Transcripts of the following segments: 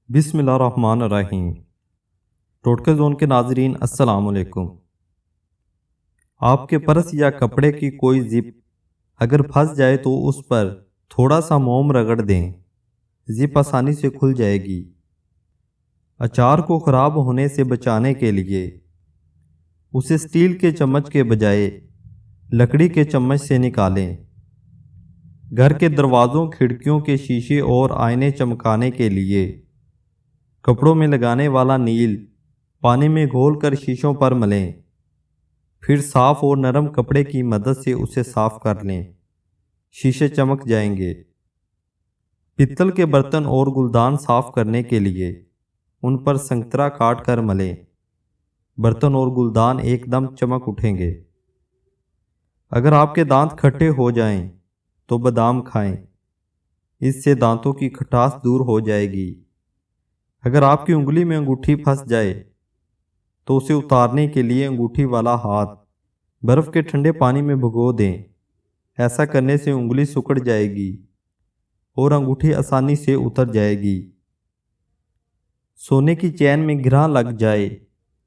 بسم اللہ الرحمن الرحیم۔ ٹوٹکے زون کے ناظرین السلام علیکم۔ آپ کے پرس یا کپڑے کی کوئی زپ اگر پھنس جائے تو اس پر تھوڑا سا موم رگڑ دیں، زپ آسانی سے کھل جائے گی۔ اچار کو خراب ہونے سے بچانے کے لیے اسے سٹیل کے چمچ کے بجائے لکڑی کے چمچ سے نکالیں۔ گھر کے دروازوں، کھڑکیوں کے شیشے اور آئینے چمکانے کے لیے کپڑوں میں لگانے والا نیل پانی میں گھول کر شیشوں پر ملیں، پھر صاف اور نرم کپڑے کی مدد سے اسے صاف کر لیں، شیشے چمک جائیں گے۔ پتل کے برتن اور گلدان صاف کرنے کے لیے ان پر سنگترا کاٹ کر ملیں، برتن اور گلدان ایک دم چمک اٹھیں گے۔ اگر آپ کے دانت کھٹے ہو جائیں تو بادام کھائیں، اس سے دانتوں کی کھٹاس دور ہو جائے گی۔ اگر آپ کی انگلی میں انگوٹھی پھنس جائے تو اسے اتارنے کے لیے انگوٹھی والا ہاتھ برف کے ٹھنڈے پانی میں بھگو دیں، ایسا کرنے سے انگلی سکڑ جائے گی اور انگوٹھی آسانی سے اتر جائے گی۔ سونے کی چین میں گرہ لگ جائے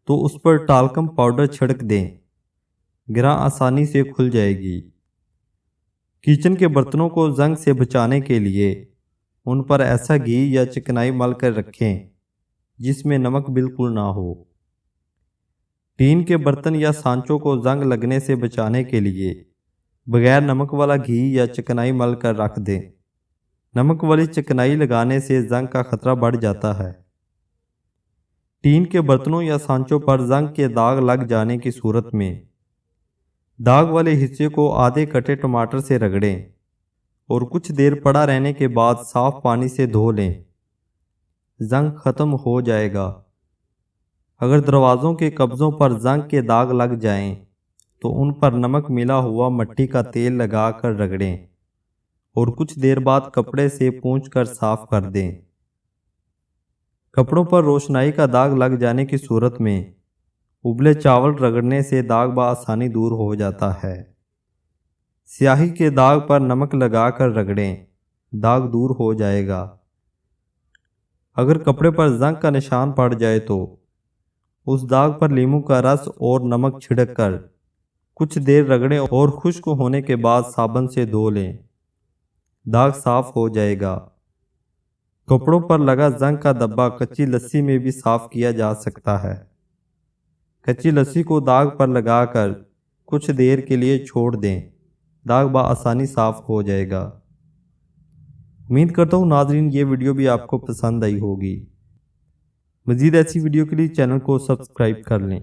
تو اس پر ٹالکم پاؤڈر چھڑک دیں، گرہ آسانی سے کھل جائے گی۔ کچن کے برتنوں کو زنگ سے بچانے کے لیے ان پر ایسا گھی یا چکنائی مل کر رکھیں جس میں نمک بالکل نہ ہو۔ ٹین کے برتن یا سانچوں کو زنگ لگنے سے بچانے کے لیے بغیر نمک والا گھی یا چکنائی مل کر رکھ دیں، نمک والی چکنائی لگانے سے زنگ کا خطرہ بڑھ جاتا ہے۔ ٹین کے برتنوں یا سانچوں پر زنگ کے داغ لگ جانے کی صورت میں داغ والے حصے کو آدھے کٹے ٹماٹر سے رگڑیں اور کچھ دیر پڑا رہنے کے بعد صاف پانی سے دھو لیں، زنگ ختم ہو جائے گا۔ اگر دروازوں کے قبضوں پر زنگ کے داغ لگ جائیں تو ان پر نمک ملا ہوا مٹی کا تیل لگا کر رگڑیں اور کچھ دیر بعد کپڑے سے پونچھ کر صاف کر دیں۔ کپڑوں پر روشنائی کا داغ لگ جانے کی صورت میں ابلے چاول رگڑنے سے داغ بآسانی دور ہو جاتا ہے۔ سیاہی کے داغ پر نمک لگا کر رگڑیں، داغ دور ہو جائے گا۔ اگر کپڑے پر زنگ کا نشان پڑ جائے تو اس داغ پر لیموں کا رس اور نمک چھڑک کر کچھ دیر رگڑیں اور خشک ہونے کے بعد صابن سے دھو لیں، داغ صاف ہو جائے گا۔ کپڑوں پر لگا زنگ کا دھبا کچی لسی میں بھی صاف کیا جا سکتا ہے۔ کچی لسی کو داغ پر لگا کر کچھ دیر کے لیے چھوڑ دیں، داغ بآسانی صاف ہو جائے گا۔ امید کرتا ہوں ناظرین یہ ویڈیو بھی آپ کو پسند آئی ہوگی۔ مزید ایسی ویڈیو کے لیے چینل کو سبسکرائب کر لیں۔